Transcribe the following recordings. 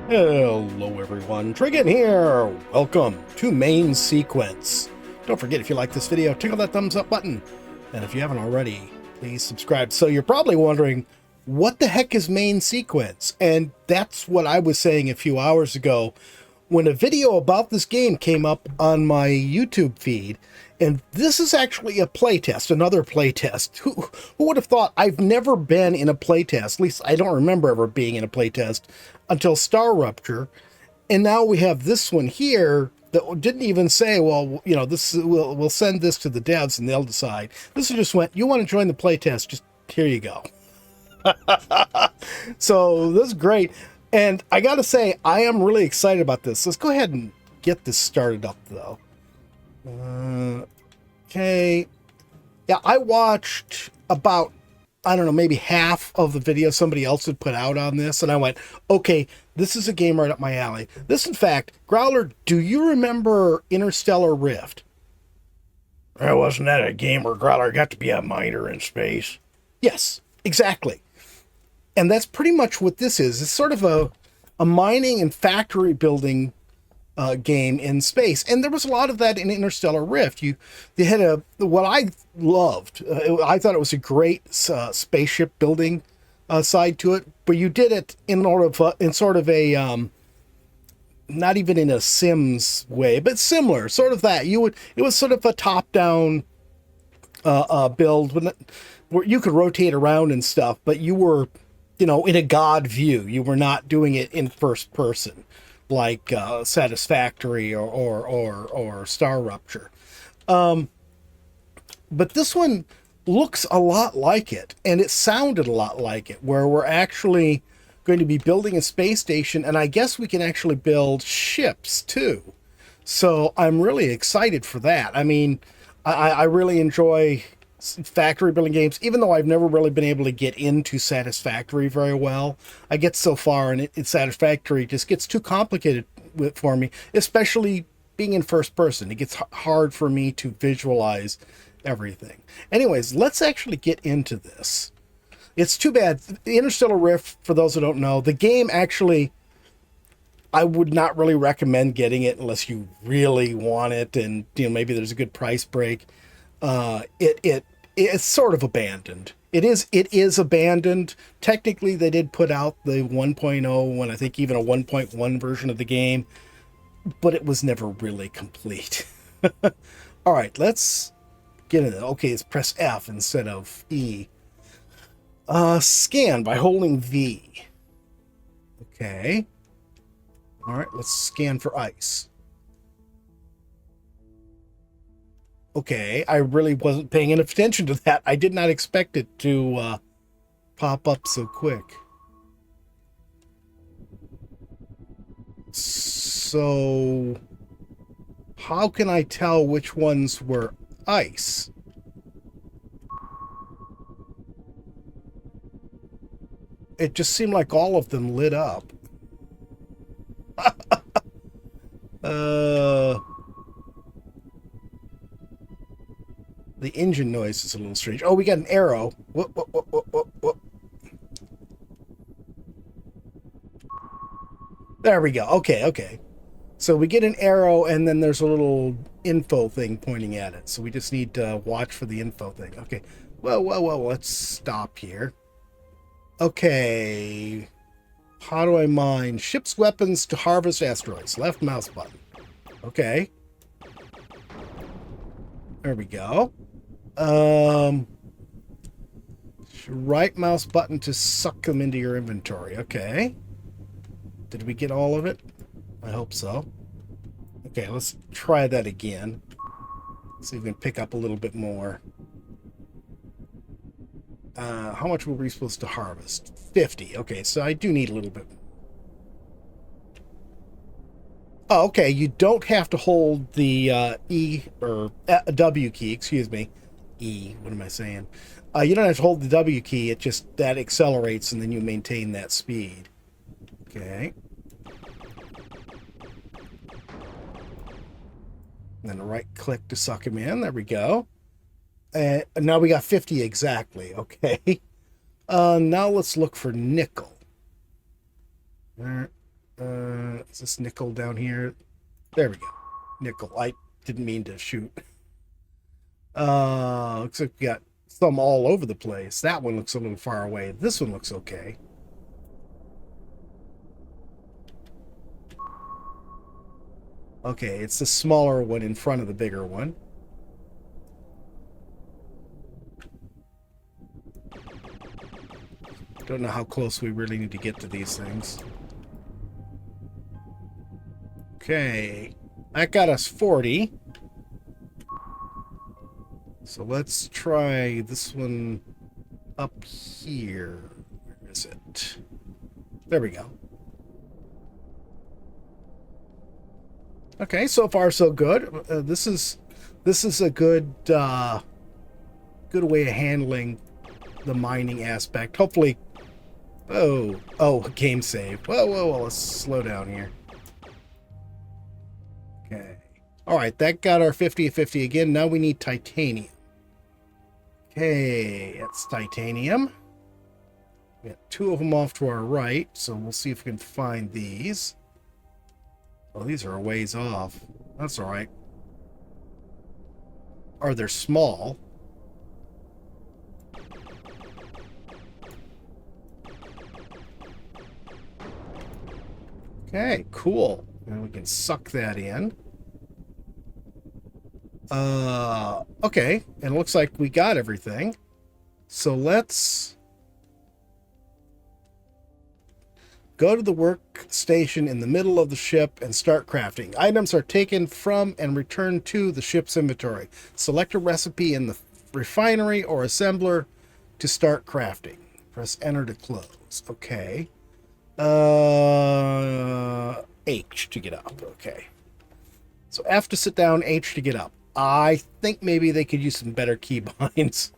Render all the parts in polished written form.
Hello everyone, Trigan here! Welcome to Main Sequence. Don't forget, if you like this video, tickle that thumbs up button. And if you haven't already, please subscribe. So you're probably wondering, what the heck is Main Sequence? And that's what I was saying a few hours ago when a video about this game came up on my YouTube feed. And this is actually a playtest, another playtest. Who would have thought? I've never been in a playtest, at least I don't remember ever being in a playtest until Star Rupture. And now we have this one here that didn't even say, well, you know, this we'll send this to the devs and they'll decide. This just went, you want to join the playtest, just here you go. So this is great. And I got to say, I am really excited about this. Let's go ahead and get this started up, though. Okay. Yeah, I watched about, I don't know, maybe half of the video somebody else had put out on this, and I went, okay, this is a game right up my alley. This, in fact, Growler, do you remember Interstellar Rift? Wasn't that a game where Growler got to be a miner in space? Yes, exactly. And that's pretty much what this is. It's sort of a mining and factory building game in space, and there was a lot of that in Interstellar Rift. They had what I loved. I thought it was a great spaceship building side to it, but you did it in sort of a not even in a Sims way, but similar, sort of that. It was sort of a top-down build where you could rotate around and stuff, but you were, you know, in a god view. You were not doing it in first person like Satisfactory or Star Rupture. But this one looks a lot like it, and it sounded a lot like it, where we're actually going to be building a space station, and I guess we can actually build ships too. So I'm really excited for that. I mean, I really enjoy factory building games, even though I've never really been able to get into Satisfactory very well. I get so far, and it's Satisfactory just gets too complicated for me, especially being in first person. It gets hard for me to visualize everything. Anyways, let's actually get into this. It's too bad. The Interstellar Rift, for those who don't know, the game actually, I would not really recommend getting it unless you really want it, and you know, maybe there's a good price break. It's sort of abandoned. It is abandoned. Technically, they did put out the 1.0 and I think even a 1.1 version of the game, but it was never really complete. All right, let's get into it. Okay, let's press F instead of E. Scan by holding V. Okay. All right, let's scan for ice. Okay, I really wasn't paying enough attention to that. I did not expect it to pop up so quick. So, how can I tell which ones were ice? It just seemed like all of them lit up. The engine noise is a little strange. Oh, we got an arrow. Whoop, whoop, whoop, whoop, whoop, whoop. There we go. Okay. So we get an arrow, and then there's a little info thing pointing at it. So we just need to watch for the info thing. Okay. Well, let's stop here. Okay. How do I mine? Ship's weapons to harvest asteroids. Left mouse button. Okay. There we go. Right mouse button to suck them into your inventory. Okay. Did we get all of it? I hope so. Okay, let's try that again. See if we can pick up a little bit more. How much were we supposed to harvest? 50. Okay, so I do need a little bit. Oh, okay, you don't have to hold the E or W key, excuse me. E, what am I saying? You don't have to hold the W key, it just, that accelerates and then you maintain that speed. Okay. And then right click to suck him in, there we go. And now we got 50 exactly, okay. Now let's look for nickel. Is this nickel down here? There we go. Nickel. I didn't mean to shoot. Looks like we got some all over the place. That one looks a little far away. This one looks okay. Okay, it's the smaller one in front of the bigger one. Don't know how close we really need to get to these things. Okay, that got us 40. So let's try this one up here. Where is it? There we go. Okay, so far so good. This is a good good way of handling the mining aspect. Hopefully. Oh, game save. Whoa, let's slow down here. Okay. All right, that got our 50/50 again. Now we need titanium. Okay, that's titanium. We got 2 of them off to our right, so we'll see if we can find these. Oh, these are a ways off. That's all right. Or they're small. Okay, cool. And we can suck that in. Okay. And it looks like we got everything. So let's go to the workstation in the middle of the ship and start crafting. Items are taken from and returned to the ship's inventory. Select a recipe in the refinery or assembler to start crafting. Press enter to close. Okay. H to get up. Okay. So F to sit down, H to get up. I think maybe they could use some better keybinds.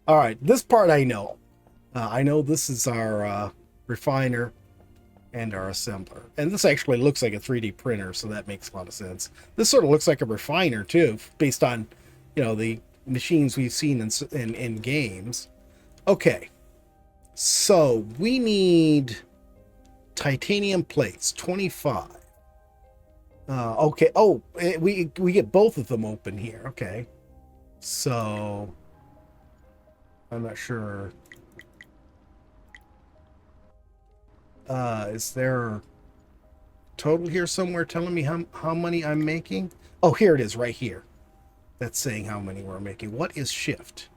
All right, this part I know. I know this is our refiner and our assembler. And this actually looks like a 3D printer, so that makes a lot of sense. This sort of looks like a refiner, too, based on, the machines we've seen in games. Okay. So we need titanium plates, 25. Okay. Oh, we get both of them open here. Okay. So I'm not sure. Is there total here somewhere telling me how many I'm making? Oh, here it is right here. That's saying how many we're making. What is shift?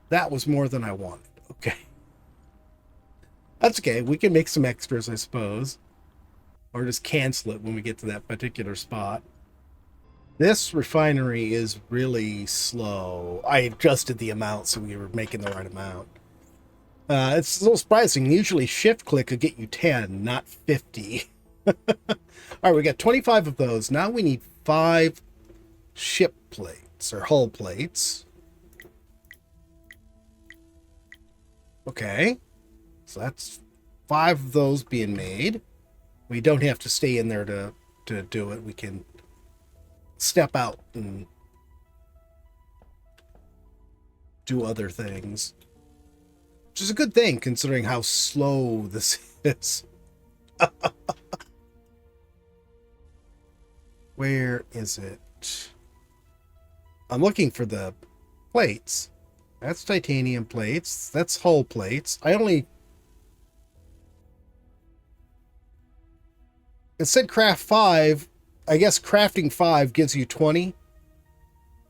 That was more than I wanted. Okay. That's okay. We can make some extras, I suppose. Or just cancel it when we get to that particular spot. This refinery is really slow. I adjusted the amount so we were making the right amount. It's a little surprising. Usually shift click would get you 10, not 50. All right, we got 25 of those. Now we need 5 ship plates or hull plates. Okay. So that's 5 of those being made. We don't have to stay in there to do it. We can step out and do other things. Which is a good thing, considering how slow this is. Where is it? I'm looking for the plates. That's titanium plates. That's hull plates. It said craft 5. I guess crafting 5 gives you 20.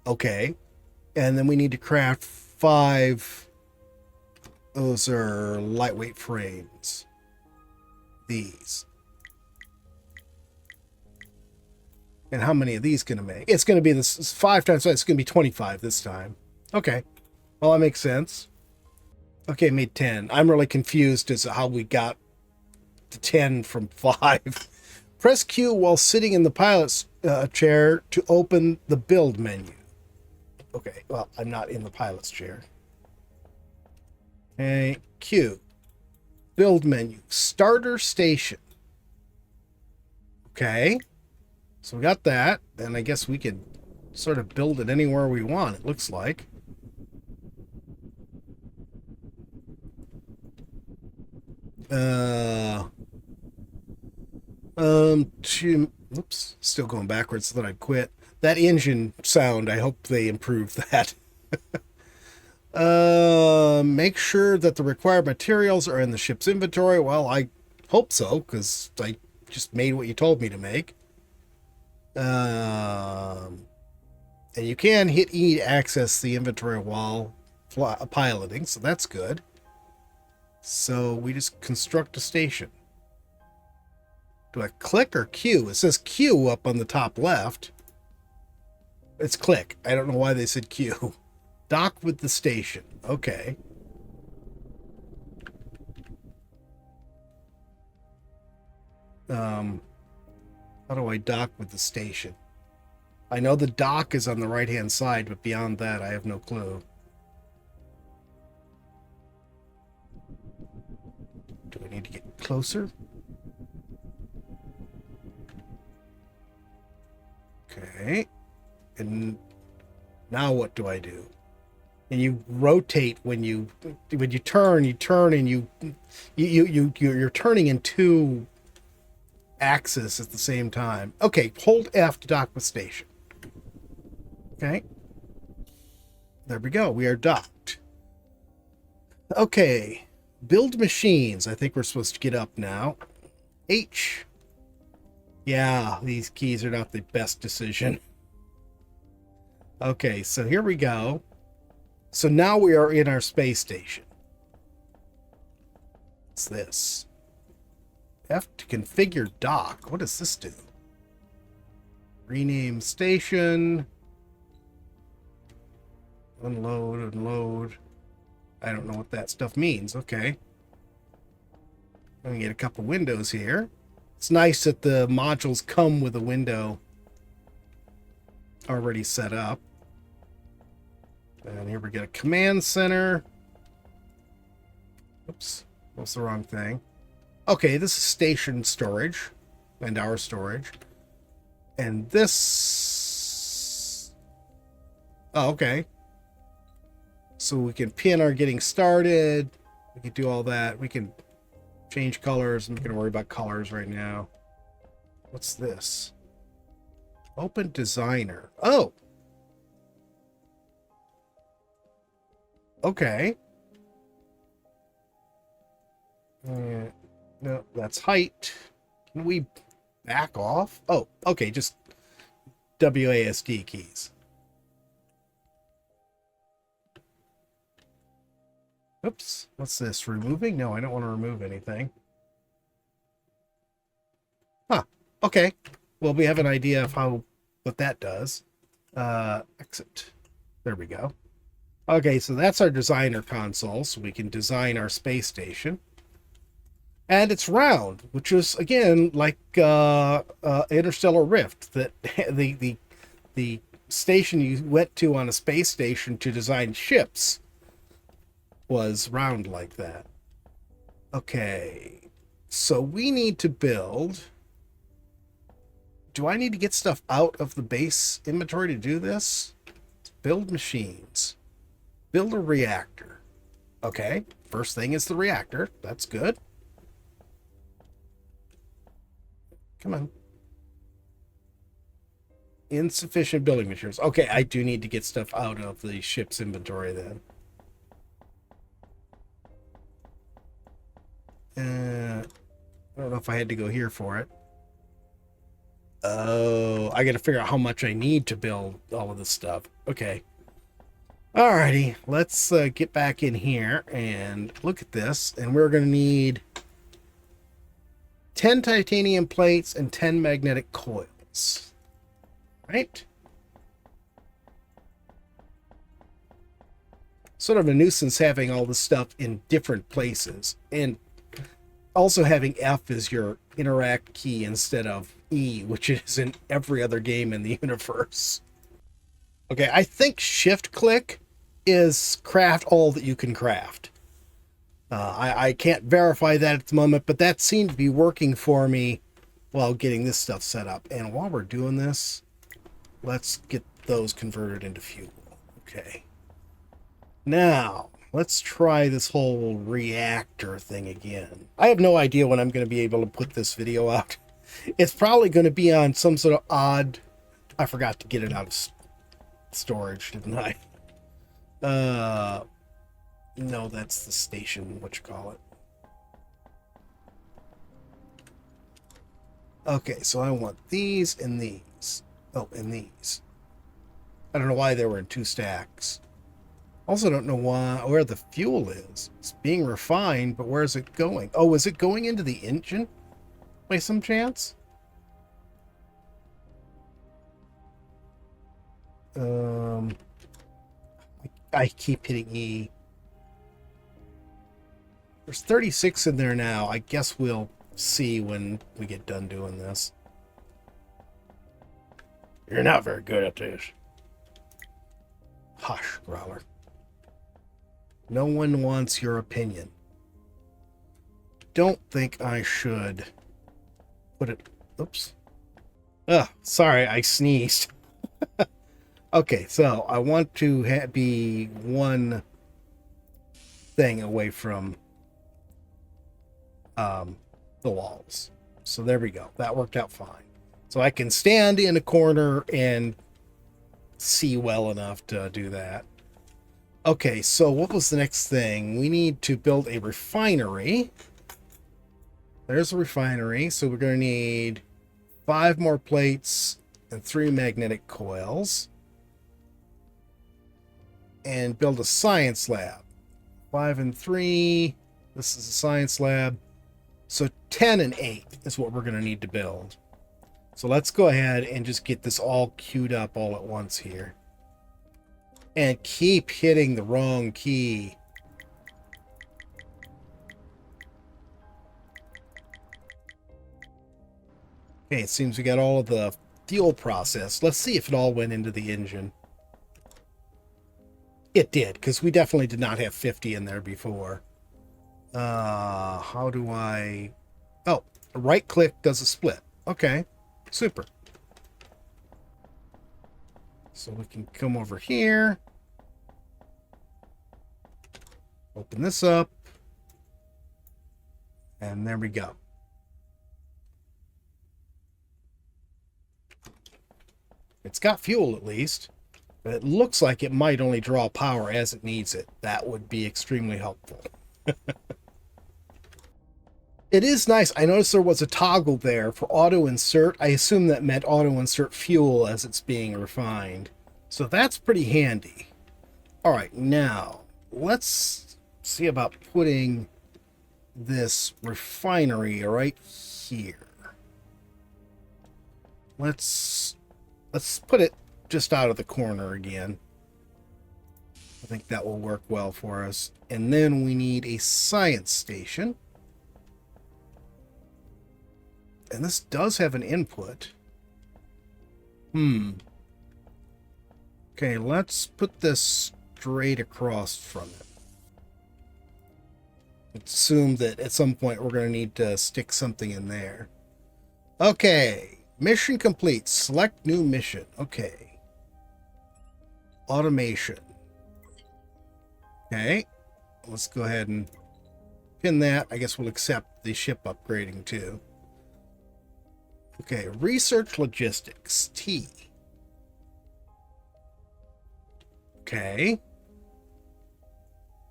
Okay. And then we need to craft 5. Those are lightweight frames. These. And how many of these going to make? It's going to be this 5 times 5. It's going to be 25 this time. Okay. Well, that makes sense. Okay, made 10. I'm really confused as to how we got to 10 from 5. Press Q while sitting in the pilot's chair to open the build menu. Okay, well, I'm not in the pilot's chair. Okay, Q. Build menu. Starter station. Okay. So we got that. Then I guess we could sort of build it anywhere we want, it looks like. Oops, still going backwards so that I quit. That engine sound, I hope they improve that. Make sure that the required materials are in the ship's inventory. Well, I hope so, because I just made what you told me to make. And you can hit E to access the inventory while piloting, so that's good. So we just construct a station. Do I click or Q? It says Q up on the top left. It's click. I don't know why they said Q. Dock with the station. Okay. How do I dock with the station? I know the dock is on the right-hand side, but beyond that, I have no clue. Do I need to get closer? Okay. And now what do I do? And you rotate when you turn, and you're turning in two axes at the same time. Okay, hold F to dock with station. Okay. There we go. We are docked. Okay. Build machines. I think we're supposed to get up now. H. Yeah, these keys are not the best decision. Okay, so here we go. So now we are in our space station. What's this? F to configure dock. What does this do? Rename station. Unload, unload. I don't know what that stuff means. Okay. Let me get a couple windows here. It's nice that the modules come with a window already set up. And here we get a command center. Oops, that's the wrong thing. Okay, this is station storage and our storage. And this... Oh, okay. So we can pin our getting started. We can do all that. We can change colors. I'm not going to worry about colors right now. What's this? Open designer. Oh! Okay. No, that's height. Can we back off? Oh, okay, just WASD keys. Oops, what's this? Removing? No, I don't want to remove anything. Huh, okay. Well, we have an idea of what that does. Exit. There we go. Okay, so that's our designer console, so we can design our space station. And it's round, which is, again, like Interstellar Rift, that the station you went to on a space station to design ships was round like that. Okay, so we need to build... Do I need to get stuff out of the base inventory to do this? Build machines. Build a reactor. Okay, first thing is the reactor. That's good. Come on. Insufficient building materials. Okay, I do need to get stuff out of the ship's inventory then. I don't know if I had to go here for it. Oh, I got to figure out how much I need to build all of this stuff. Okay. Alrighty, let's get back in here and look at this. And we're going to need 10 titanium plates and 10 magnetic coils. Right? Sort of a nuisance having all this stuff in different places. And also having F as your interact key instead of E, which is in every other game in the universe. Okay, I think shift click is craft all that you can craft. I can't verify that at the moment, but that seemed to be working for me while getting this stuff set up. And while we're doing this, let's get those converted into fuel. Okay. Now, let's try this whole reactor thing again. I have no idea when I'm going to be able to put this video out. It's probably going to be on some sort of odd. I forgot to get it out of storage, didn't I? No, that's the station. What you call it? Okay, so I want these and these. Oh, and these. I don't know why they were in 2 stacks. Also, don't know where the fuel is. It's being refined, but where is it going? Oh, is it going into the engine by some chance? I keep hitting E. There's 36 in there now. I guess we'll see when we get done doing this. You're not very good at this. Hush, Growler. No one wants your opinion. Don't think I should put it... Oops. Sorry, I sneezed. Okay, so I want to be one thing away from the walls. So there we go. That worked out fine. So I can stand in a corner and see well enough to do that. Okay, so what was the next thing? We need to build a refinery. There's a refinery. So we're going to need 5 more plates and 3 magnetic coils. And build a science lab. 5 and 3. This is a science lab. So 10 and 8 is what we're going to need to build. So let's go ahead and just get this all queued up all at once here. And keep hitting the wrong key. Okay, it seems we got all of the fuel processed. Let's see if it all went into the engine. It did, because we definitely did not have 50 in there before. How do I... Oh, right click does a split. Okay, super. So we can come over here. Open this up. And there we go. It's got fuel at least. But it looks like it might only draw power as it needs it. That would be extremely helpful. It is nice. I noticed there was a toggle there for auto insert. I assume that meant auto insert fuel as it's being refined. So that's pretty handy. All right, now let's see about putting this refinery right here. Let's put it just out of the corner again. I think that will work well for us. And then we need a science station. And this does have an input. Okay, let's put this straight across from it. Let's assume that at some point we're going to need to stick something in there. Okay, mission complete. Select new mission. Okay. Automation. Okay, let's go ahead and pin that. I guess we'll accept the ship upgrading too. Okay, research logistics, T. Okay.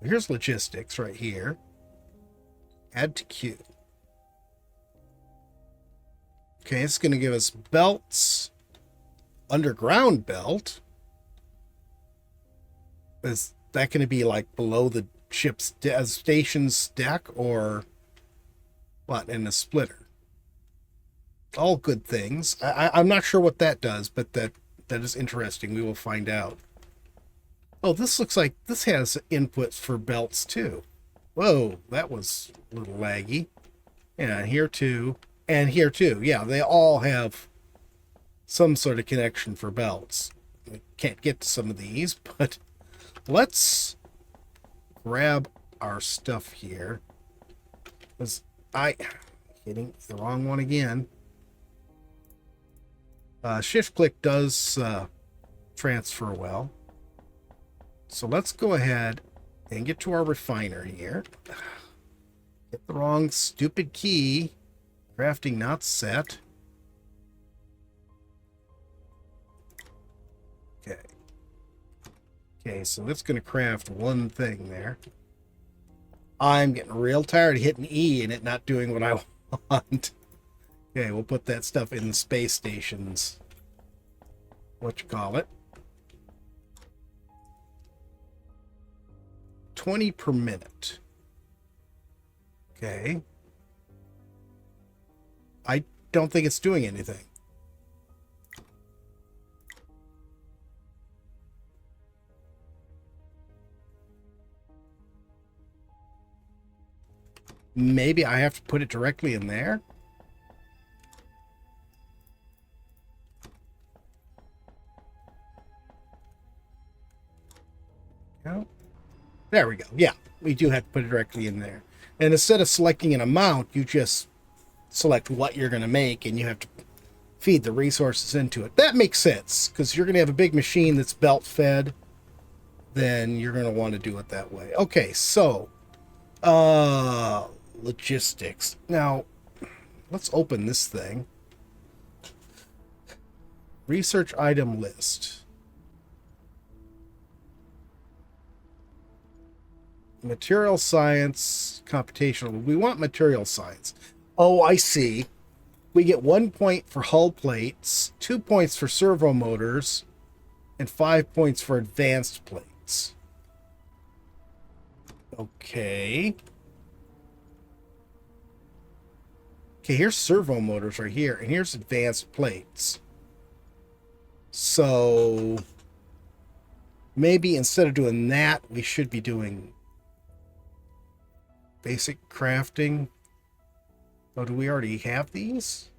Here's logistics right here. Add to queue. Okay, it's going to give us belts. Underground belt. Is that going to be like below the ship's station's deck or what, in a splitter? All good things. I'm not sure what that does, but that is interesting. We will find out. Oh, this looks like this has inputs for belts too. Whoa, that was a little laggy. Yeah, here too. And here too. Yeah, they all have some sort of connection for belts. We can't get to some of these, but let's grab our stuff here. Was I hitting the wrong one again? Shift click does transfer well. So let's go ahead and get to our refiner here. Hit the wrong stupid key. Crafting not set. Okay, so that's going to craft one thing there. I'm getting real tired of hitting E and it not doing what I want. Okay, we'll put that stuff in the space stations. What you call it? 20 per minute. Okay. I don't think it's doing anything. Maybe I have to put it directly in there. No. There we go. Yeah, we do have to put it directly in there. And instead of selecting an amount, you just select what you're going to make, and you have to feed the resources into it. That makes sense, because you're going to have a big machine that's belt fed. Then you're going to want to do it that way. Okay, so logistics. Now, let's open this thing. Research item list. Material science, computational. We want material science. Oh, I see. We get 1 point for hull plates, 2 points for servo motors, and 5 points for advanced plates. Okay. Okay, here's servo motors right here, and here's advanced plates. So maybe instead of doing that, we should be doing basic crafting. Oh, do we already have these?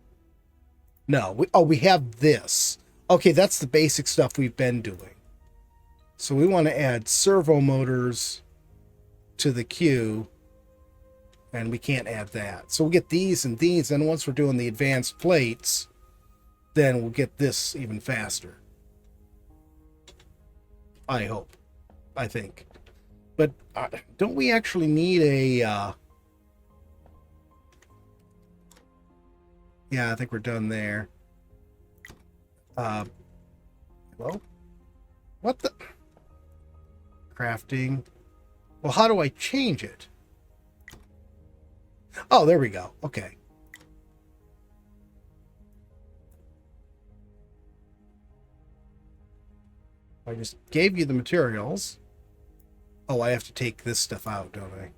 No. We have this. Okay, that's the basic stuff we've been doing. So we want to add servo motors to the queue, and we can't add that. So we'll get these and these, and once we're doing the advanced plates, then we'll get this even faster. I hope. I think. But don't we actually need a... Yeah, I think we're done there. Hello? What the... Crafting. Well, how do I change it? Oh, there we go. Okay. I just gave you the materials. Oh, I have to take this stuff out, don't I?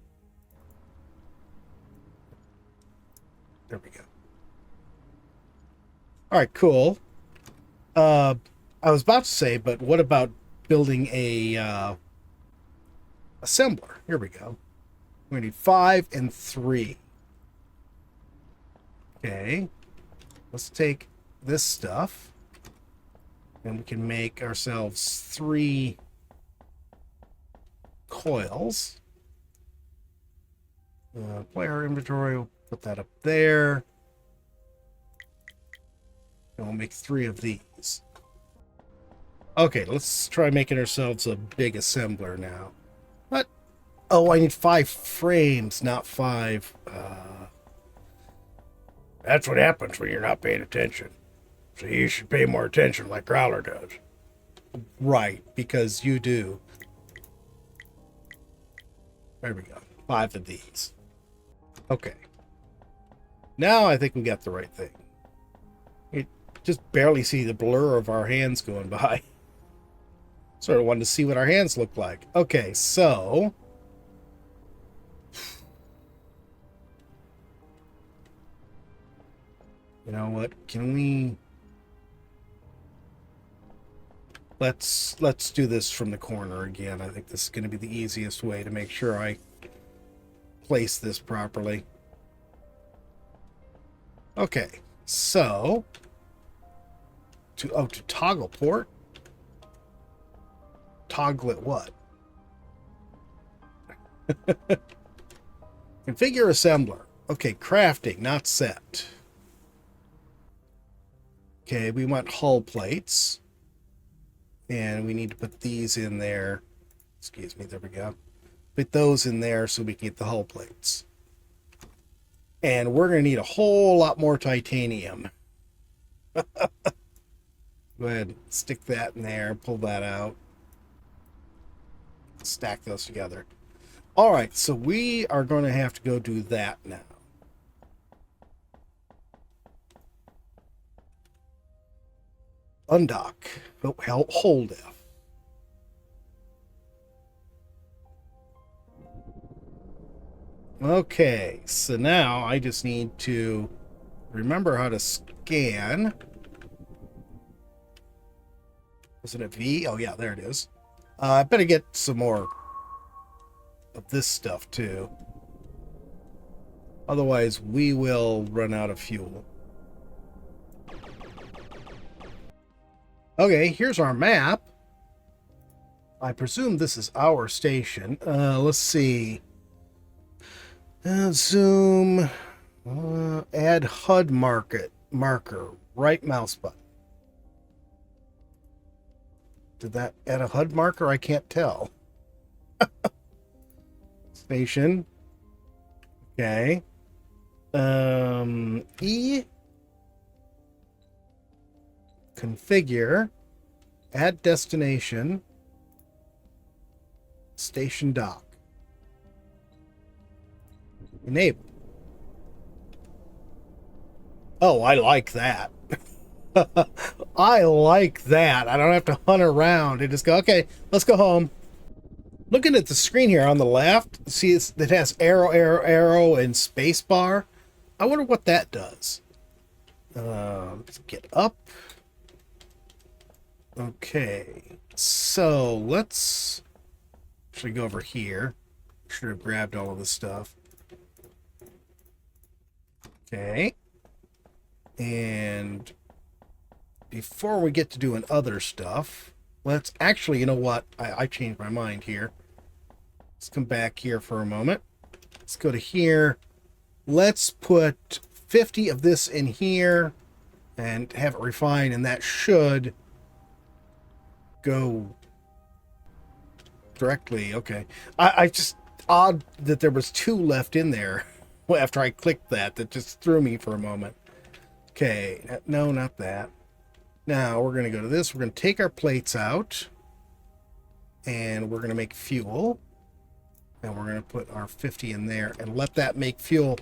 There we go. All right, cool. I was about to say, but what about building a assembler? Here we go. We need 5 and 3. Okay. Let's take this stuff, and we can make ourselves 3 coils. Player inventory, we'll put that up there. And we'll make 3 of these. Okay, let's try making ourselves a big assembler now. What? Oh, I need 5 frames, not 5. That's what happens when you're not paying attention. So you should pay more attention like Growler does. Right, because you do. There we go. 5 of these. Okay. Now I think we got the right thing. You just barely see the blur of our hands going by. Sort of wanted to see what our hands look like. Okay, so... You know what? Can we... Let's do this from the corner again. I think this is going to be the easiest way to make sure I place this properly. Okay, so to toggle port. Toggle it what? Configure assembler. Okay, crafting, not set. Okay, we want hull plates. And we need to put these in there. Excuse me, there we go. Put those in there so we can get the hull plates. And we're going to need a whole lot more titanium. Go ahead, stick that in there, pull that out. stack those together. All right, so we are going to have to go do that now. Undock. Oh, hold F. Okay, so now I just need to remember how to scan. Was it a V? Oh, yeah, there it is. I better get some more of this stuff, too. Otherwise, we will run out of fuel. Okay, here's our map. I presume this is our station. Let's see. Zoom. Add HUD marker. Right mouse button. Did that add a HUD marker? I can't tell. Station. Okay. E. Configure. Add destination. Station dock. Enable. Oh, I like that. I like that. I don't have to hunt around. I just go, okay, let's go home. Looking at the screen here on the left, see it has arrow, arrow, arrow, and space bar. I wonder what that does. Let's get up. Okay, so let's actually go over here. Should have grabbed all of this stuff. Okay. And before we get to doing other stuff, let's actually, you know what? I changed my mind here. Let's come back here for a moment. Let's go to here. Let's put 50 of this in here and have it refined, and that should go directly. Okay. I just, odd that there was 2 left in there after I clicked that. That just threw me for a moment. Okay, no, not that. Now we're going to go to this. We're going to take our plates out, and we're going to make fuel. And we're going to put our 50 in there and let that make fuel.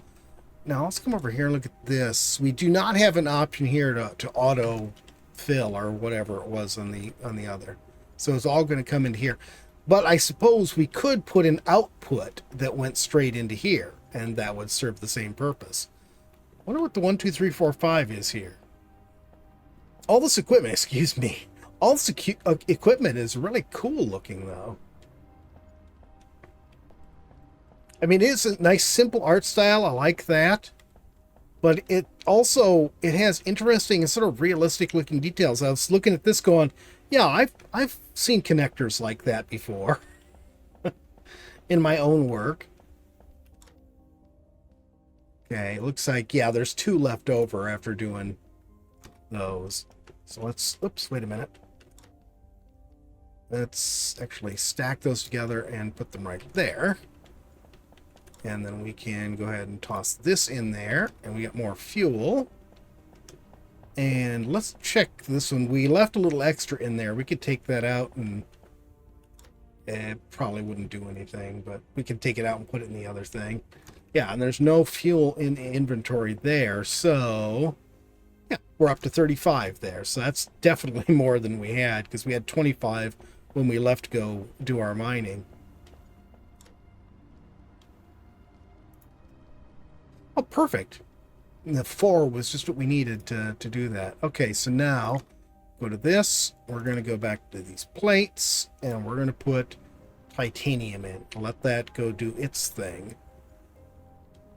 Now let's come over here and look at this. We do not have an option here to auto fill or whatever it was on the other. So it's all going to come into here. But I suppose we could put an output that went straight into here, and that would serve the same purpose. I wonder what the 1, 2, 3, 4, 5 is here. All this equipment, excuse me. All this equipment is really cool looking, though. I mean, it is a nice, simple art style. I like that. But it also, it has interesting and sort of realistic looking details. I was looking at this going, yeah, I've seen connectors like that before in my own work. Okay, it looks like, yeah, there's 2 left over after doing those. So let's, oops, wait a minute. Let's actually stack those together and put them right there. And then we can go ahead and toss this in there, and we get more fuel. And let's check this one. We left a little extra in there. We could take that out, and it probably wouldn't do anything, but we can take it out and put it in the other thing. Yeah, and there's no fuel in the inventory there, so yeah, we're up to 35 there. So that's definitely more than we had, because we had 25 when we left to go do our mining. Oh, perfect. And the 4 was just what we needed to do that. Okay, so now go to this. We're going to go back to these plates, and we're going to put titanium in. Let that go do its thing.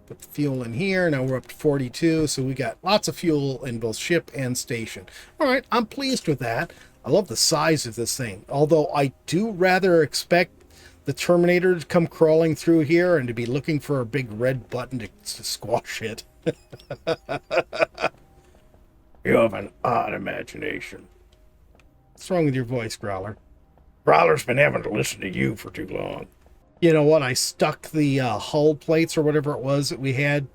Put the fuel in here. Now we're up to 42, so we got lots of fuel in both ship and station. All right, I'm pleased with that. I love the size of this thing, although I do rather expect the Terminator to come crawling through here and to be looking for a big red button to squash it. You have an odd imagination. What's wrong with your voice, Growler? Growler's been having to listen to you for too long. You know what? I stuck the hull plates or whatever it was that we had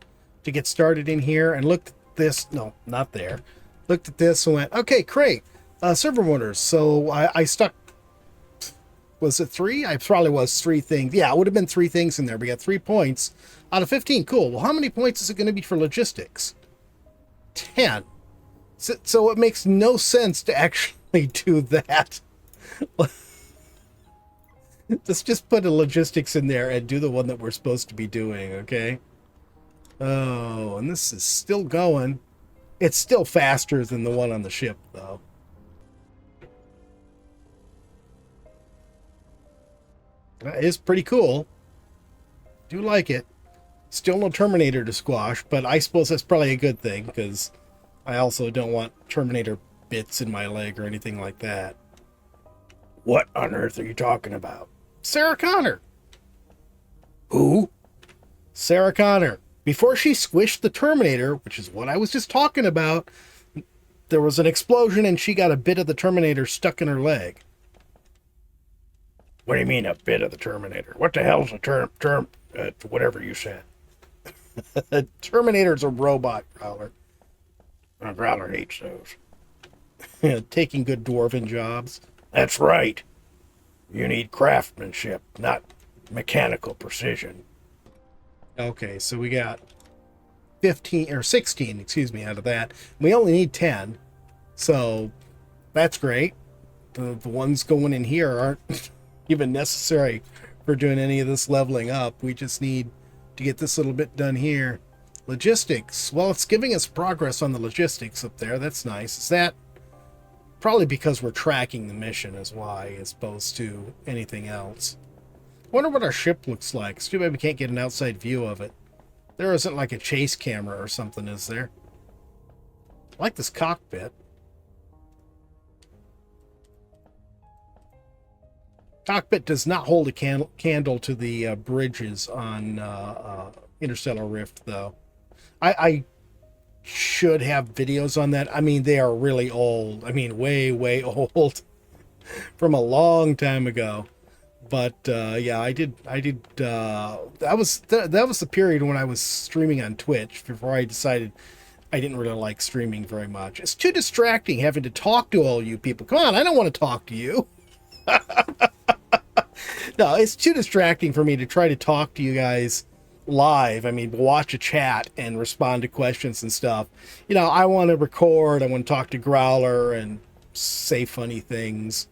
to get started in here and looked at this. No, not there. Looked at this and went, okay, great. Servo motors. So I stuck Was it 3? I probably was 3 things. Yeah, it would have been 3 things in there. We got 3 points out of 15. Cool. Well, how many points is it going to be for logistics? 10. So it makes no sense to actually do that. Let's just put a logistics in there and do the one that we're supposed to be doing, okay? Oh, and this is still going. It's still faster than the one on the ship, though. That is pretty cool. Do like it. Still no Terminator to squash, but I suppose that's probably a good thing, because I also don't want Terminator bits in my leg or anything like that. What on earth are you talking about? Sarah Connor. Who? Sarah Connor. Before she squished the Terminator, which is what I was just talking about, there was an explosion and she got a bit of the Terminator stuck in her leg. What do you mean, a bit of the Terminator? What the hell's a whatever you said? Terminator's a robot, Growler. Growler hates those. Taking good dwarven jobs. That's right. You need craftsmanship, not mechanical precision. Okay, so we got 15 or 16, excuse me, out of that. We only need 10. So that's great. The ones going in here aren't even necessary for doing any of this leveling up. We just need to get this little bit done here. Logistics. Well, it's giving us progress on the logistics up there. That's nice. Is that probably because we're tracking the mission is why, as opposed to anything else? Wonder what our ship looks like. It's too bad we can't get an outside view of it. There isn't like a chase camera or something, is there? I like this cockpit. Cockpit does not hold a candle to the bridges on Interstellar Rift, though. I should have videos on that. I mean, they are really old. I mean, way, way old. From a long time ago. But yeah, I did. That was the period when I was streaming on Twitch before I decided I didn't really like streaming very much. It's too distracting having to talk to all you people. Come on, I don't want to talk to you. No, it's too distracting for me to try to talk to you guys live. I mean, watch a chat and respond to questions and stuff. You know, I want to record. I want to talk to Growler and say funny things.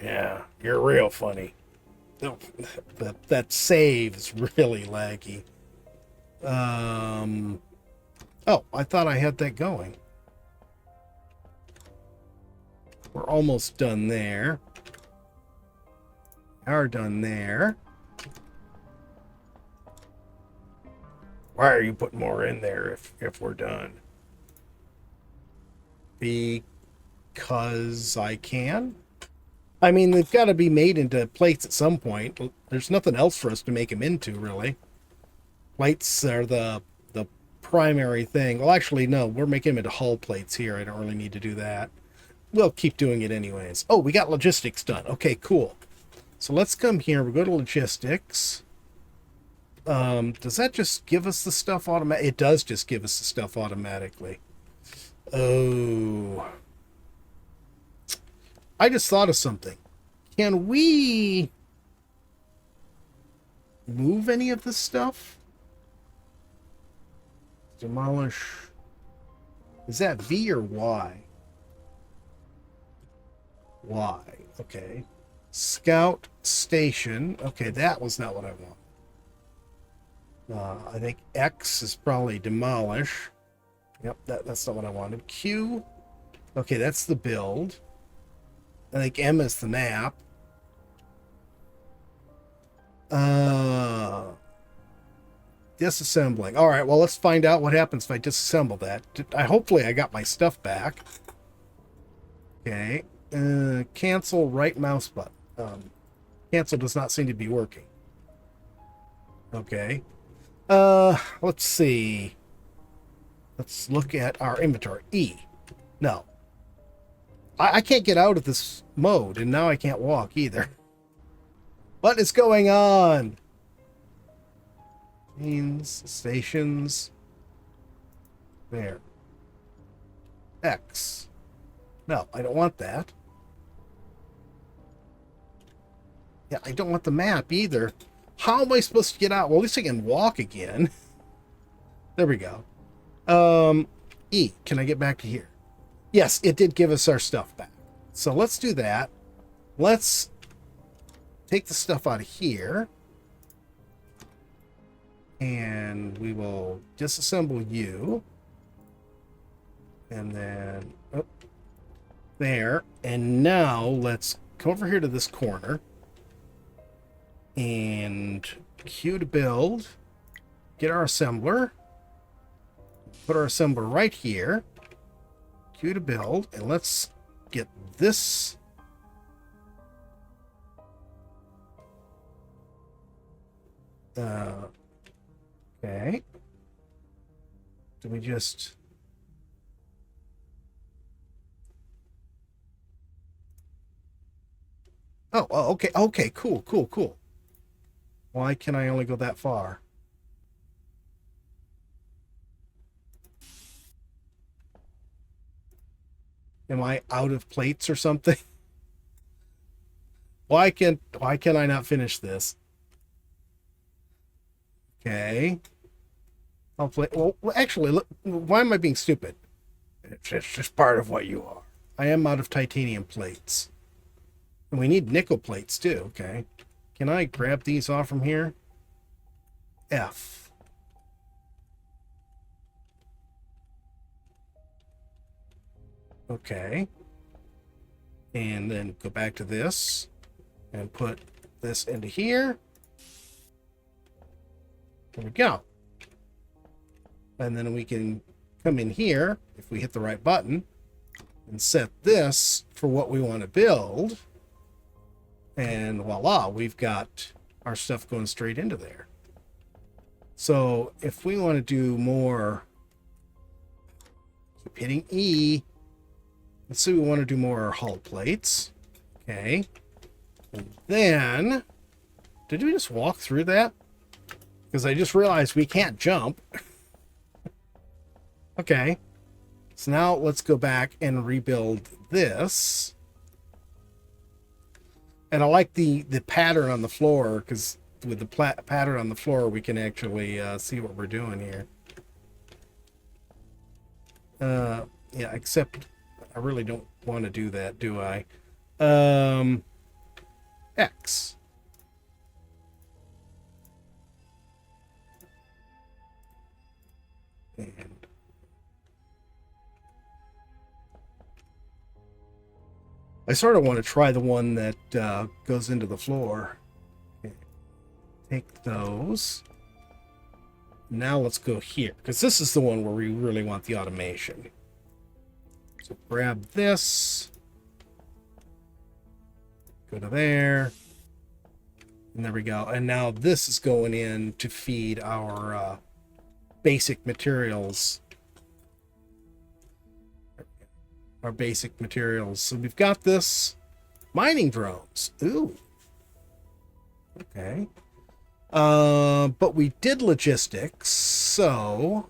Yeah, you're real funny. That save is really laggy. Oh, I thought I had that going. We're almost done there. Are done there. Why are you putting more in there if we're done? Because I can. I mean, they've got to be made into plates at some point. There's nothing else for us to make them into, really. Plates are the primary thing. Well, actually, no. We're making them into hull plates here. I don't really need to do that. We'll keep doing it anyways. Oh, we got logistics done. Okay, cool. So let's come here. We'll go to logistics. Does that just give us the stuff automatically? It does just give us the stuff automatically. Oh. I just thought of something. Can we move any of this stuff? Demolish. Is that V or Y? Y. Okay. Scout station. Okay, that was not what I want. I think X is probably demolish. Yep, that's not what I wanted. Q. Okay, that's the build. I think M is the map. Disassembling. All right, well, let's find out what happens if I disassemble that. Hopefully I got my stuff back. Okay. Cancel right mouse button. Cancel does not seem to be working. Okay. Let's see. Let's look at our inventory. E. No. I can't get out of this mode, and now I can't walk either. What is going on? Means stations. There. X. No, I don't want that. Yeah, I don't want the map either. How am I supposed to get out? Well, at least I can walk again. There we go. E, can I get back to here? Yes, it did give us our stuff back. So let's do that. Let's take the stuff out of here. And we will disassemble you. And then there. And now let's come over here to this corner. And Q to build. Get our assembler. Put our assembler right here. Q to build. And let's get this. Okay. Do we just... Oh, okay, okay, cool. Why can I only go that far? Am I out of plates or something? Why can I not finish this? Okay. I'll play. Well, actually, look, why am I being stupid? It's just part of what you are. I am out of titanium plates. And we need nickel plates too, okay. Can I grab these off from here? F. Okay. And then go back to this and put this into here. There we go. And then we can come in here if we hit the right button and set this for what we want to build. And voila, we've got our stuff going straight into there. So if we want to do more, keep hitting E. Let's say we want to do more hull plates. Okay. And then, did we just walk through that? Because I just realized we can't jump. Okay. So now let's go back and rebuild this. And I like the pattern on the floor, because with the pattern on the floor, we can actually see what we're doing here. Yeah, except I really don't want to do that, do I? X. And I sort of want to try the one that goes into the floor. Okay. Take those. Now let's go here, because this is the one where we really want the automation. So grab this. Go to there. And there we go. And now this is going in to feed our basic materials. Our basic materials. So we've got this mining drones. Ooh. Okay. But we did logistics, so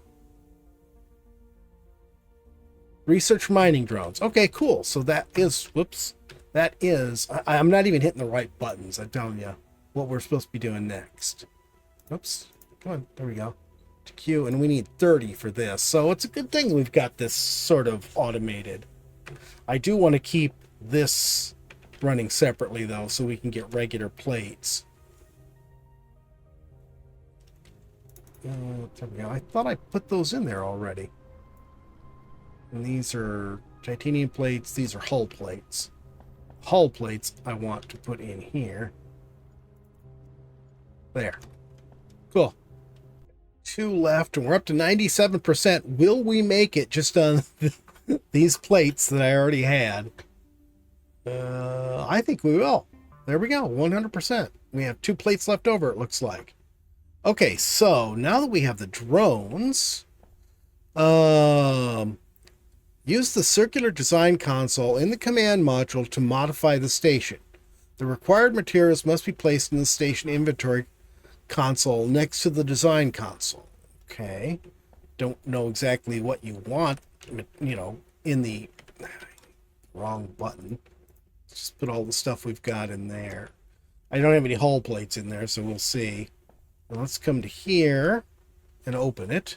research mining drones. Okay, cool. So that is, whoops, that is, I'm not even hitting the right buttons. I'm telling you what we're supposed to be doing next. Oops, come on, there we go. To Q, and we need 30 for this. So it's a good thing we've got this sort of automated. I do want to keep this running separately though, so we can get regular plates. There we go. I thought I put those in there already. And these are titanium plates. These are hull plates. Hull plates I want to put in here. There. Cool. 2 left, and we're up to 97%. Will we make it just on these plates that I already had? I think we will. There we go. 100%. We have 2 plates left over, it looks like. Okay, so now that we have the drones, use the circular design console in the command module to modify the station. The required materials must be placed in the station inventory console next to the design console. Okay, don't know exactly what you want, you know, in the wrong button. Just put all the stuff we've got in there. I don't have any hull plates in there, so we'll see. Now let's come to here and open it.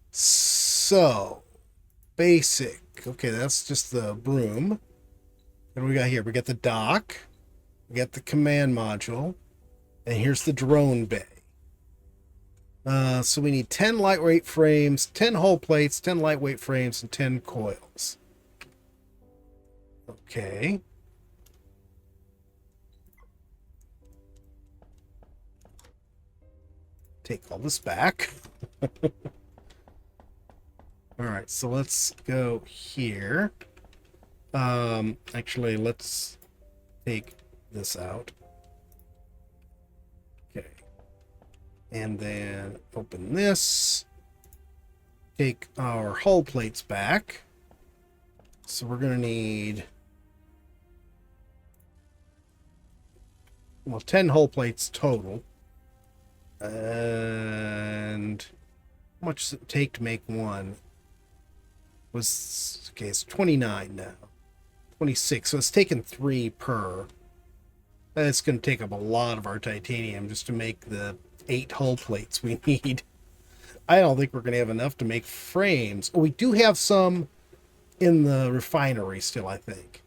So, basic. Okay, that's just the broom. What do we got here? We got the dock. We got the command module. And here's the drone bay. So we need 10 lightweight frames, 10 hull plates, 10 lightweight frames, and 10 coils. Okay. Take all this back. All right, so let's go here. Actually, let's take this out. Okay. And then open this. Take our hull plates back. So we're going to need, well, 10 hull plates total. And how much does it take to make one? Okay, it's 29 now. 26, so it's taken 3 per. That's going to take up a lot of our titanium just to make the 8 hull plates we need. I don't think we're going to have enough to make frames. Oh, we do have some in the refinery still, I think.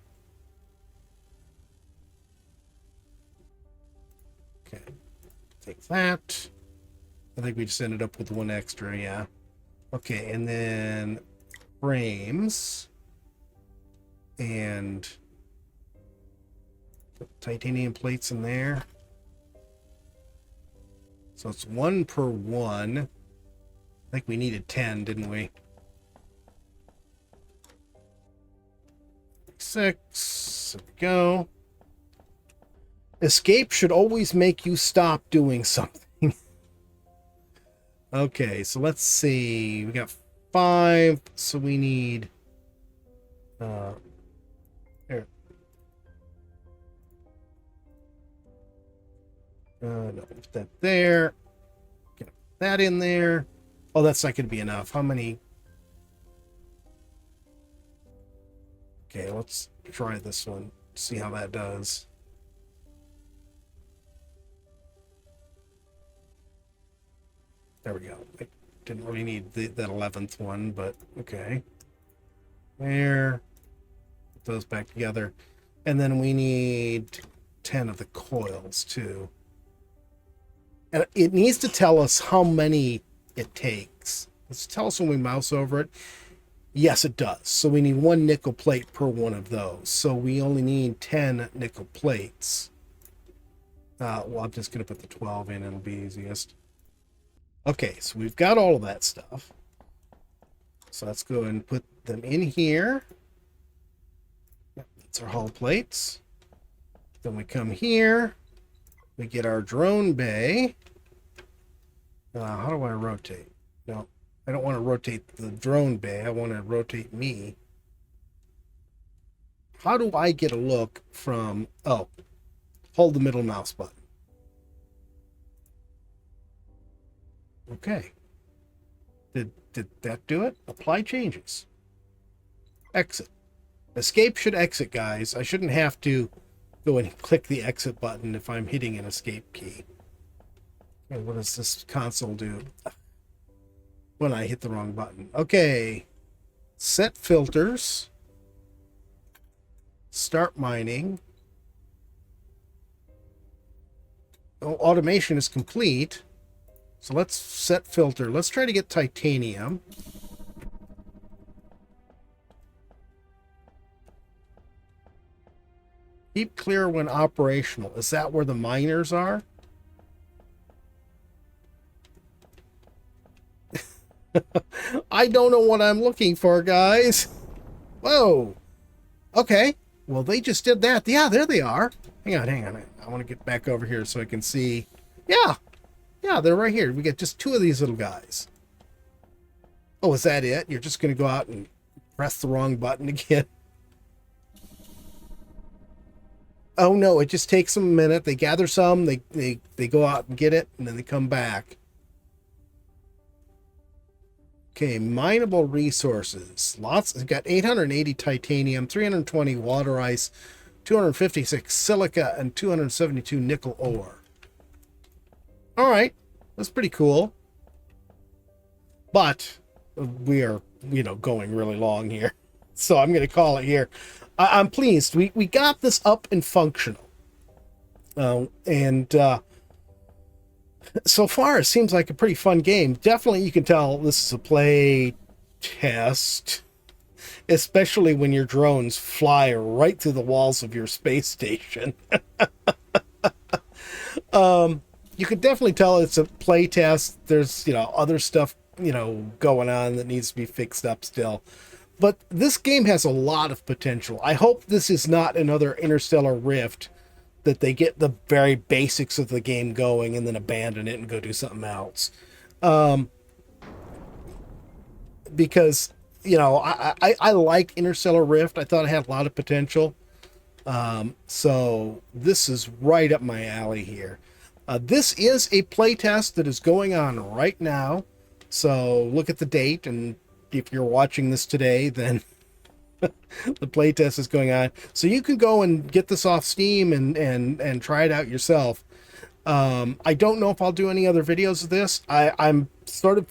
Okay, take that. I think we just ended up with 1 extra, yeah. Okay, and then frames. And put titanium plates in there. So it's 1 per 1. I think we needed 10, didn't we? 6. There we go. Escape should always make you stop doing something. Okay, so let's see. We got 5, so we need here. No, put that there. Get that in there. Oh, that's not going to be enough. How many? Okay, let's try this one. See how that does. There we go. I didn't really need that 11th one, but okay. There. Put those back together. And then we need 10 of the coils, too. And it needs to tell us how many it takes. Let's tell us when we mouse over it. Yes, it does. So we need 1 nickel plate per one of those. So we only need 10 nickel plates. Well, I'm just going to put the 12 in. It'll be easiest. Okay, so we've got all of that stuff. So let's go and put them in here. That's our hull plates. Then we come here. We get our drone bay. How do I rotate? No, I don't want to rotate the drone bay. I want to rotate me. How do I get a look from... Oh, hold the middle mouse button. Okay. Did that do it? Apply changes. Exit. Escape should exit, guys. I shouldn't have to go and click the exit button if I'm hitting an escape key. Okay, what does this console do when I hit the wrong button? Okay. Set filters. Start mining. Oh, automation is complete. So let's set filter. Let's try to get titanium. Keep clear when operational. Is that where the miners are? I don't know what I'm looking for, guys. Whoa. Okay. Well, they just did that. Yeah, there they are. Hang on. I want to get back over here so I can see. Yeah. Yeah, they're right here. We get just 2 of these little guys. Oh, is that it? You're just going to go out and press the wrong button again? Oh, no, it just takes them a minute. They gather some, they go out and get it, and then they come back. Okay, mineable resources. Lots. We've got 880 titanium, 320 water ice, 256 silica, and 272 nickel ore. All right, that's pretty cool. But we are, going really long here. So I'm going to call it here. I'm pleased. We got this up and functional. And so far, it seems like a pretty fun game. Definitely, you can tell this is a play test, especially when your drones fly right through the walls of your space station. You could definitely tell it's a play test. There's, other stuff, going on that needs to be fixed up still. But this game has a lot of potential. I hope this is not another Interstellar Rift, that they get the very basics of the game going and then abandon it and go do something else. Because, I like Interstellar Rift. I thought it had a lot of potential. So this is right up my alley here. This is a playtest that is going on right now. So look at the date, and if you're watching this today, then the playtest is going on. So you can go and get this off Steam and try it out yourself. I don't know if I'll do any other videos of this. I'm sort of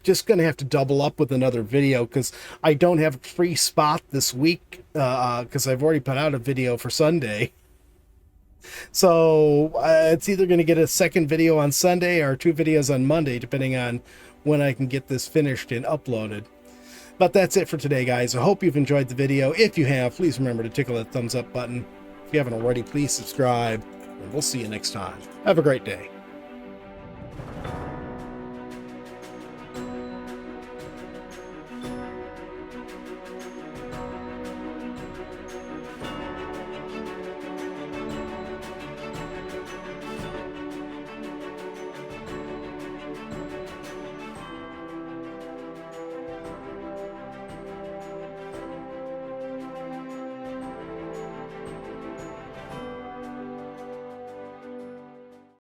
just going to have to double up with another video because I don't have a free spot this week because I've already put out a video for Sunday. So it's either going to get a second video on Sunday or 2 videos on Monday, depending on when I can get this finished and uploaded. But that's it for today, guys. I hope you've enjoyed the video. If you have, please remember to tickle that thumbs up button. If you haven't already, please subscribe, and we'll see you next time. Have a great day.